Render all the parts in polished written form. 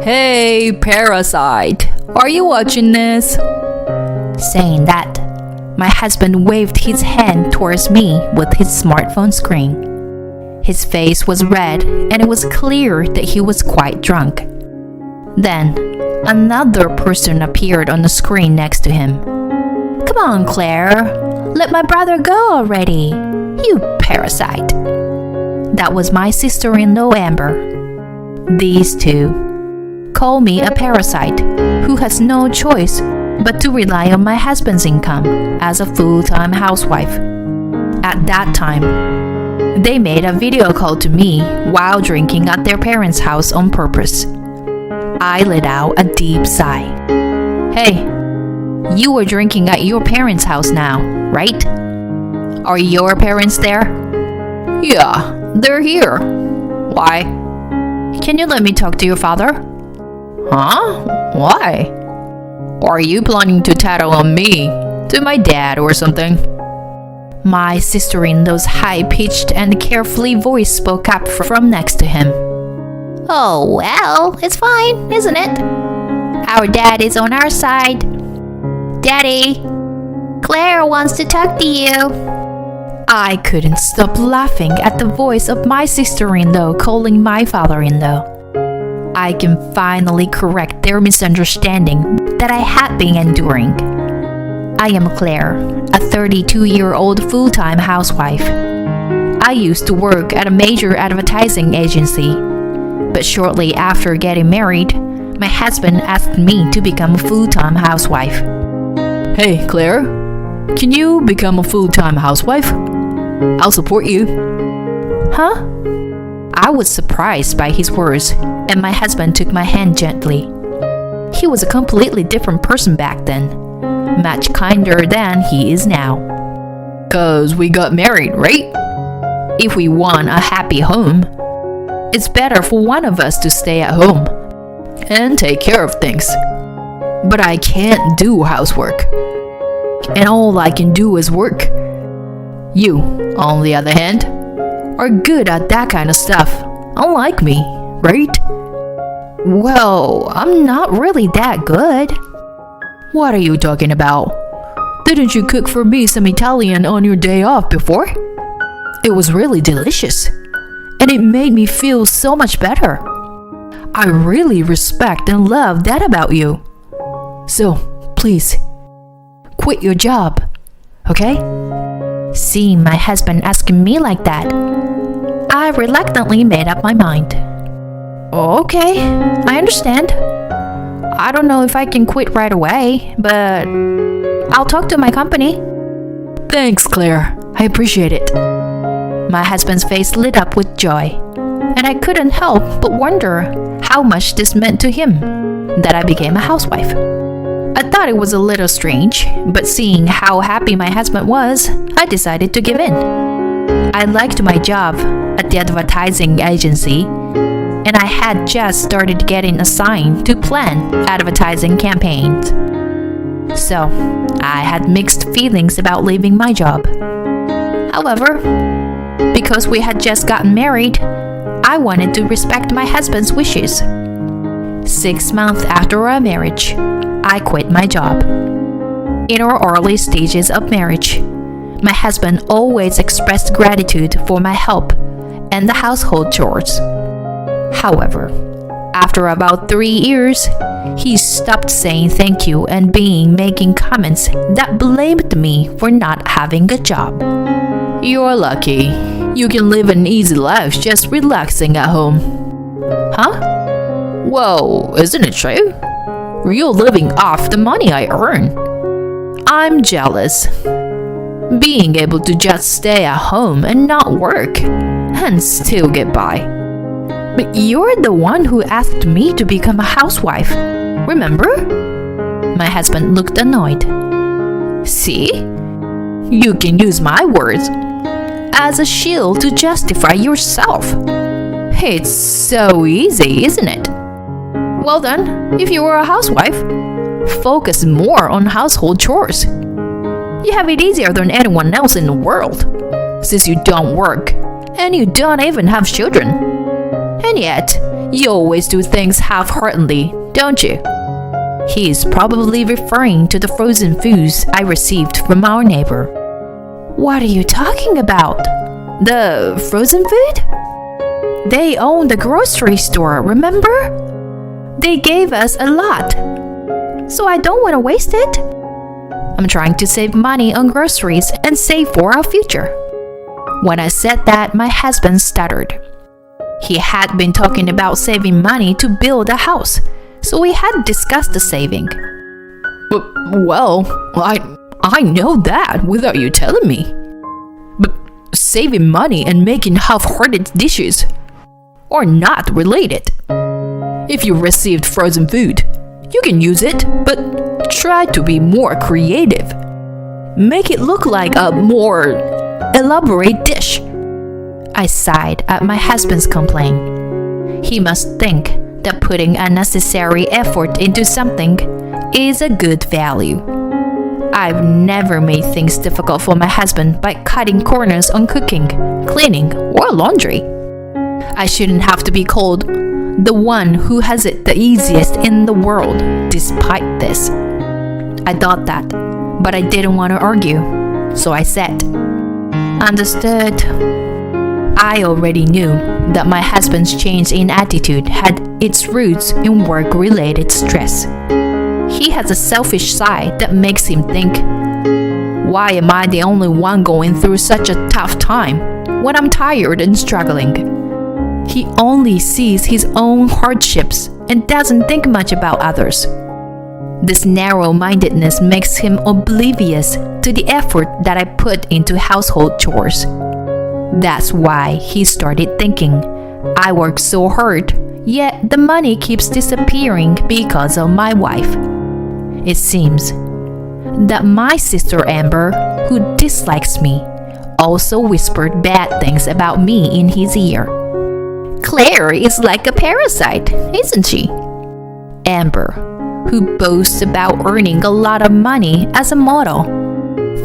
Hey, parasite, are you watching this? Saying that, my husband waved his hand towards me with his smartphone screen. His face was red and it was clear that he was quite drunk. Then, another person appeared on the screen next to him. "Come on, Claire, let my brother go already, you parasite." That was my sister-in-law Amber. These two call me a parasite who has no choice but to rely on my husband's income as a full-time housewife. At that time, they made a video call to me while drinking at their parents' house on purpose. I let out a deep sigh. "Hey, you were drinking at your parents' house now, right? Are your parents there?" Yeah, they're here. Why? "Can you let me talk to your father?" Huh? Why? Are you planning to tattle on me to my dad or something? My sister-in-law's high-pitched and carefully voice spoke up from next to him. "Oh, well, it's fine, isn't it? Our dad is on our side. Daddy, Claire wants to talk to you." I couldn't stop laughing at the voice of my sister-in-law calling my father-in-law. I can finally correct their misunderstanding that I had been enduring. I am Claire, a 32-year-old full-time housewife. I used to work at a major advertising agency, but shortly after getting married, my husband asked me to become a full-time housewife. Hey, Claire, can you become a full-time housewife? I'll support you. Huh? I was surprised by his words, and my husband took my hand gently. He was a completely different person back then, much kinder than he is now. 'Cause we got married, right? If we want a happy home, it's better for one of us to stay at home and take care of things. But I can't do housework, and all I can do is work. You, on the other hand, are good at that kind of stuff, unlike me, right? Well, I'm not really that good. What are you talking about? Didn't you cook for me some Italian on your day off before? It was really delicious, and it made me feel so much better. I really respect and love that about you. So, please, quit your job, okay? Seeing my husband asking me like that, I reluctantly made up my mind. "Okay, I understand. I don't know if I can quit right away, but I'll talk to my company." Thanks, Claire. I appreciate it. My husband's face lit up with joy, and I couldn't help but wonder how much this meant to him that I became a housewife. I thought it was a little strange, but seeing how happy my husband was, I decided to give in. I liked my job at the advertising agency, and I had just started getting assigned to plan advertising campaigns. So, I had mixed feelings about leaving my job. However, because we had just gotten married, I wanted to respect my husband's wishes. 6 months after our marriage, I quit my job. In our early stages of marriage, my husband always expressed gratitude for my help and the household chores. However, after about 3 years, he stopped saying thank you and making comments that blamed me for not having a job. You're lucky. You can live an easy life just relaxing at home. Huh? Whoa, isn't it true? You're living off the money I earn. I'm jealous. Being able to just stay at home and not work, and still get by. But you're the one who asked me to become a housewife, remember? My husband looked annoyed. See? You can use my words as a shield to justify yourself. It's so easy, isn't it? Well then, if you were a housewife, focus more on household chores. You have it easier than anyone else in the world, since you don't work and you don't even have children. And yet, You always do things half-heartedly, don't you? He is probably referring to the frozen foods I received from our neighbor. What are you talking about? The frozen food? They own the grocery store, remember? They gave us a lot, so I don't want to waste it. I'm trying to save money on groceries and save for our future. When I said that, my husband stuttered. He had been talking about saving money to build a house, so we had discussed the saving. Well, I know that without you telling me. But saving money and making half-hearted dishes are not related. If you received frozen food, you can use it, but try to be more creative. Make it look like a more elaborate dish. I sighed at my husband's complaint. He must think that putting unnecessary effort into something is a good value. I've never made things difficult for my husband by cutting corners on cooking, cleaning, or laundry. I shouldn't have to be called the one who has it the easiest in the world despite this. I thought that, but I didn't want to argue, so I said, "Understood." I already knew that my husband's change in attitude had its roots in work-related stress. He has a selfish side that makes him think, why am I the only one going through such a tough time when I'm tired and struggling? He only sees his own hardships and doesn't think much about others. This narrow-mindedness makes him oblivious to the effort that I put into household chores. That's why he started thinking, I work so hard, yet the money keeps disappearing because of my wife. It seems that my sister Amber, who dislikes me, also whispered bad things about me in his ear. Claire is like a parasite, isn't she? Amber, who boasts about earning a lot of money as a model,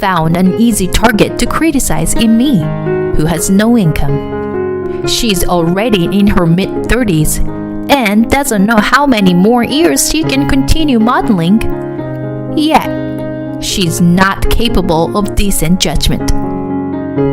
found an easy target to criticize in me, who has no income. She's already in her mid-30s and doesn't know how many more years she can continue modeling. Yet, she's not capable of decent judgment.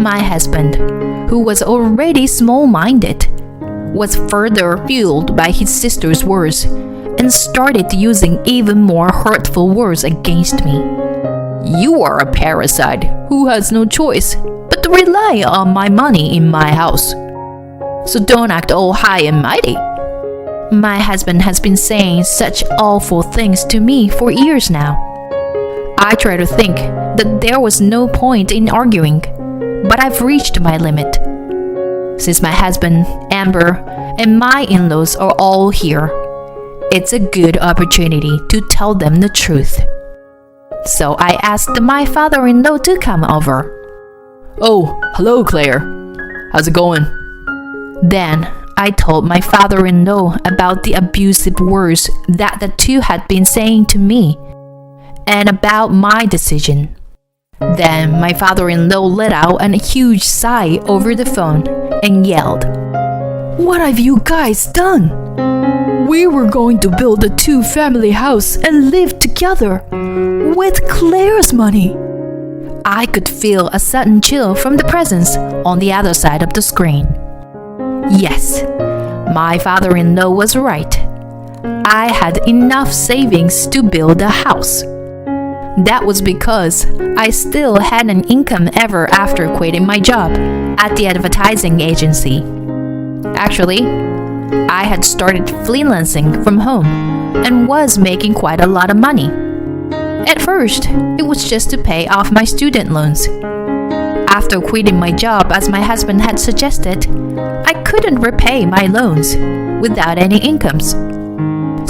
My husband, who was already small-minded, was further fueled by his sister's words and started using even more hurtful words against me. You are a parasite who has no choice but to rely on my money in my house. So don't act all high and mighty. My husband has been saying such awful things to me for years now. I try to think that there was no point in arguing, but I've reached my limit. Since my husband, Amber, and my in-laws are all here, it's a good opportunity to tell them the truth. So I asked my father-in-law to come over. Oh, hello Claire. How's it going? Then I told my father-in-law about the abusive words that the two had been saying to me and about my decision. Then my father-in-law let out a huge sigh over the phone and yelled, What have you guys done? We were going to build a two-family house and live together with Claire's money. I could feel a sudden chill from the presence on the other side of the screen. Yes, my father-in-law was right. I had enough savings to build a house. That was because I still had an income ever after quitting my job at the advertising agency. Actually, I had started freelancing from home and was making quite a lot of money. At first, it was just to pay off my student loans. After quitting my job as my husband had suggested, I couldn't repay my loans without any incomes.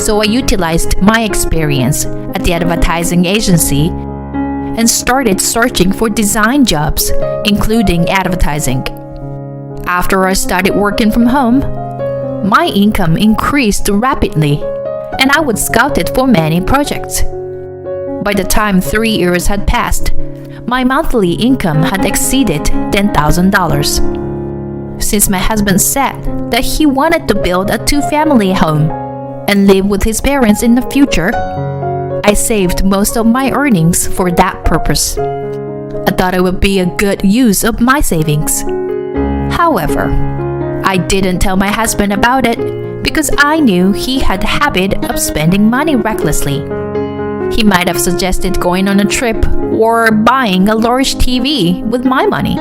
So I utilized my experience at the advertising agency and started searching for design jobs, including advertising. After I started working from home, my income increased rapidly, and I was scouted for many projects. By the time 3 years had passed, my monthly income had exceeded $10,000. since my husband said that he wanted to build a two-family home and live with his parents in the future, I saved most of my earnings for that purpose. I thought it would be a good use of my savings. However, I didn't tell my husband about it because I knew he had a habit of spending money recklessly. He might have suggested going on a trip or buying a large TV with my money.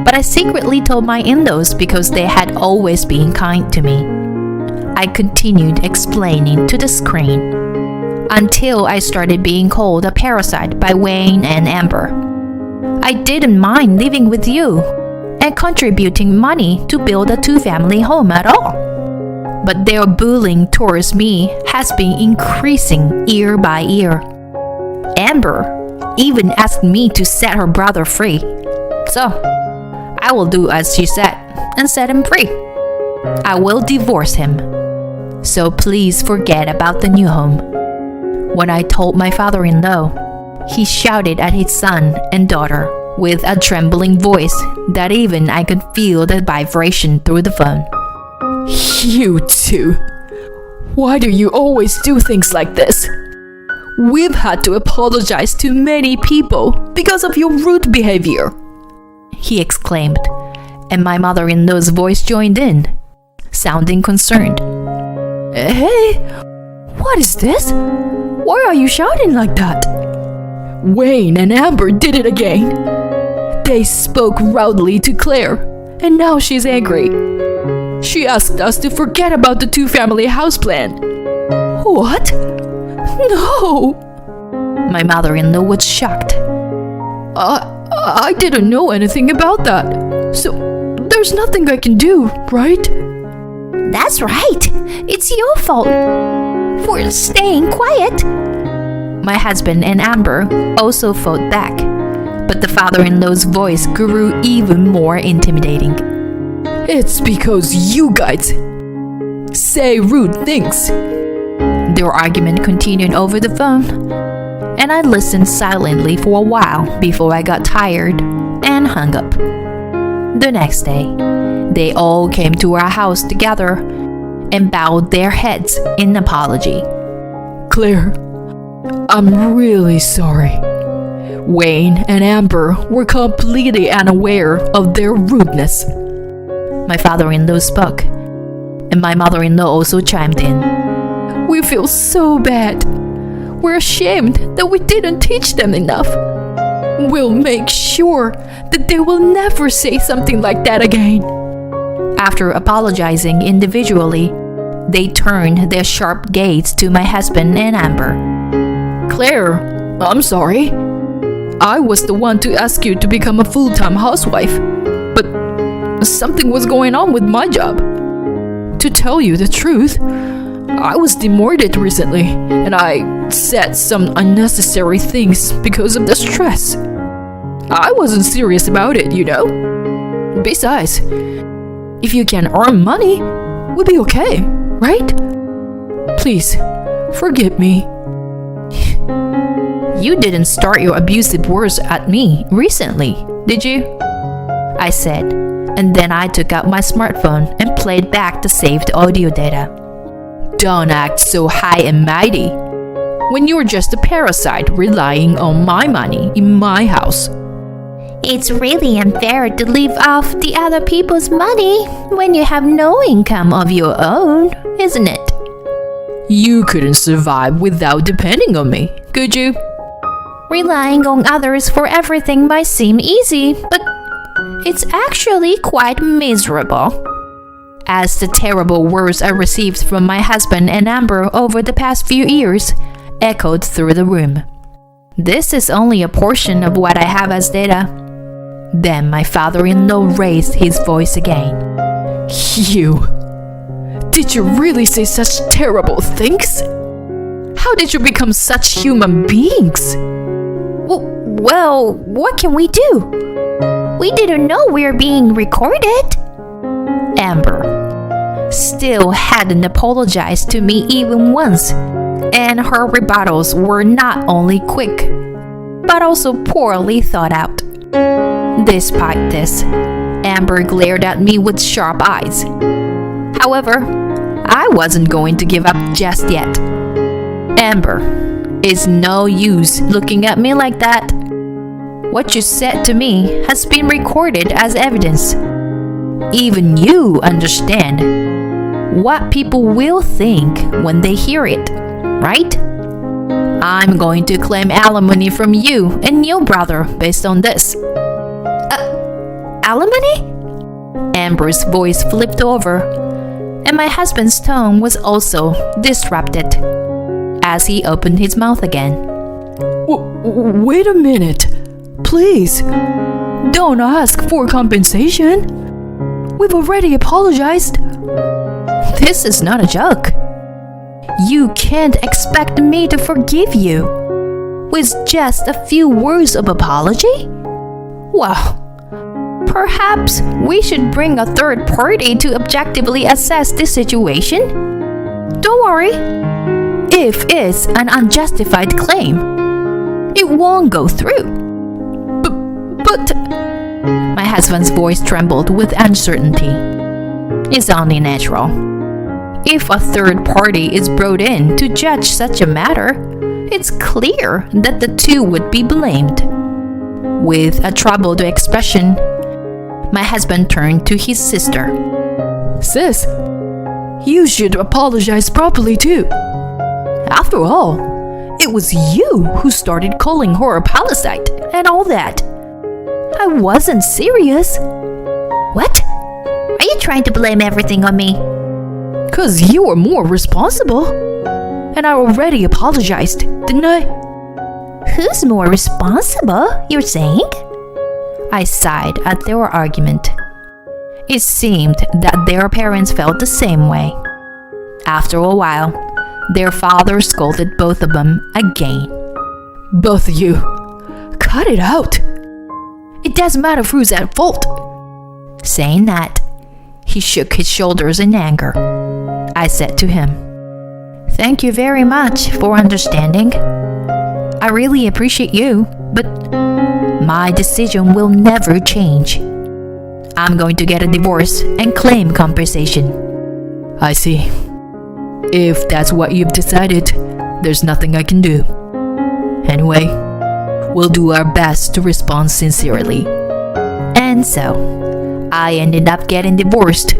But I secretly told my in-laws because they had always been kind to me. I continued explaining to the screen until I started being called a parasite by Wayne and Amber. I didn't mind living with you and contributing money to build a two-family home at all. But their bullying towards me has been increasing year by year. Amber even asked me to set her brother free. So, I will do as she said and set him free. I will divorce him. So please forget about the new home. When I told my father-in-law, he shouted at his son and daughter with a trembling voice that even I could feel the vibration through the phone. You two. Why do you always do things like this? We've had to apologize to many people because of your rude behavior, he exclaimed, and my mother-in-law's voice joined in, sounding concerned. Hey, what is this? Why are you shouting like that? Wayne and Amber did it again. They spoke rudely to Claire, and now she's angry. She asked us to forget about the two-family house plan. What? No! My mother-in-law was shocked. I didn't know anything about that. So, there's nothing I can do, right? That's right. It's your fault for staying quiet. My husband and Amber also fought back, but the father-in-law's voice grew even more intimidating. It's because you guys say rude things. Their argument continued over the phone, and I listened silently for a while before I got tired and hung up. The next day, they all came to our house together and bowed their heads in apology. Claire, I'm really sorry. Wayne and Amber were completely unaware of their rudeness. My father-in-law spoke, and my mother-in-law also chimed in. We feel so bad. We're ashamed that we didn't teach them enough. We'll make sure that they will never say something like that again. After apologizing individually, they turned their sharp gaze to my husband and Amber. Claire, I'm sorry. I was the one to ask you to become a full-time housewife, but something was going on with my job. To tell you the truth, I was demoted recently, and I said some unnecessary things because of the stress. I wasn't serious about it, you know. Besides, if you can earn money, we'll be okay, right? Please, forgive me. You didn't start your abusive words at me recently, did you? I said, and then I took out my smartphone and played back the saved audio data. Don't act so high and mighty when you're just a parasite relying on my money in my house. It's really unfair to live off the other people's money when you have no income of your own, isn't it? You couldn't survive without depending on me, could you? Relying on others for everything might seem easy, but it's actually quite miserable. As the terrible words I received from my husband and Amber over the past few years echoed through the room. This is only a portion of what I have as data. Then my father-in-law raised his voice again. You! Did you really say such terrible things? How did you become such human beings? Well, what can we do? We didn't know we were being recorded. Amber still hadn't apologized to me even once, and her rebuttals were not only quick, but also poorly thought out. Despite this, Amber glared at me with sharp eyes. However, I wasn't going to give up just yet. Amber, it's no use looking at me like that. What you said to me has been recorded as evidence. Even you understand what people will think when they hear it, right? I'm going to claim alimony from you and your brother based on this. Alimony? Amber's voice flipped over, and my husband's tone was also disrupted as he opened his mouth again. Wait a minute. Please, don't ask for compensation. We've already apologized. This is not a joke. You can't expect me to forgive you with just a few words of apology? Well, perhaps we should bring a third party to objectively assess the situation. Don't worry. If it's an unjustified claim, it won't go through. But my husband's voice trembled with uncertainty. It's only natural. If a third party is brought in to judge such a matter, it's clear that the two would be blamed. With a troubled expression, my husband turned to his sister. Sis, you should apologize properly too. After all, it was you who started calling her a parasite and all that. I wasn't serious. What? Are you trying to blame everything on me? 'Cause you were more responsible. And I already apologized, didn't I? Who's more responsible, you're saying? I sighed at their argument. It seemed that their parents felt the same way. After a while, their father scolded both of them again. Both of you, cut it out. It doesn't matter who's at fault. Saying that, he shook his shoulders in anger. I said to him, "Thank you very much for understanding. I really appreciate you, but my decision will never change. I'm going to get a divorce and claim compensation." I see. If that's what you've decided, there's nothing I can do. Anyway, we'll do our best to respond sincerely. And so, I ended up getting divorced,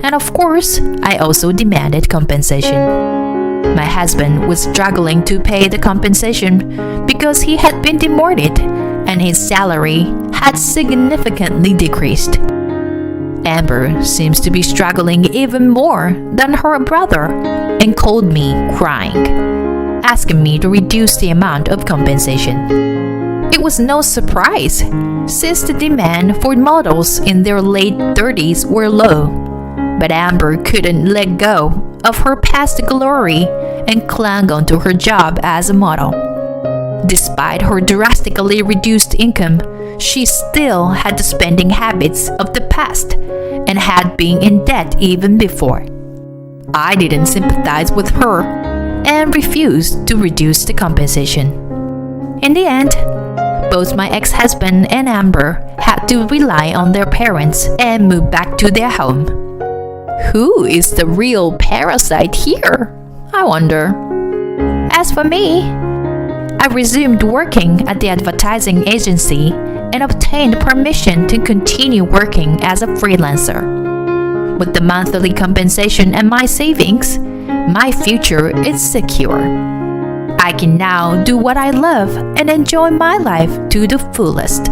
and of course, I also demanded compensation. My husband was struggling to pay the compensation because he had been demoted and his salary had significantly decreased. Amber seems to be struggling even more than her brother and called me crying, asking me to reduce the amount of compensation. It was no surprise, since the demand for models in their late 30s were low. But Amber couldn't let go of her past glory and clung onto her job as a model. Despite her drastically reduced income, she still had the spending habits of the past and had been in debt even before. I didn't sympathize with her and refused to reduce the compensation. In the end, both my ex-husband and Amber had to rely on their parents and move back to their home. Who is the real parasite here? I wonder. As for me, I resumed working at the advertising agency and obtained permission to continue working as a freelancer. With the monthly compensation and my savings, my future is secure. I can now do what I love and enjoy my life to the fullest.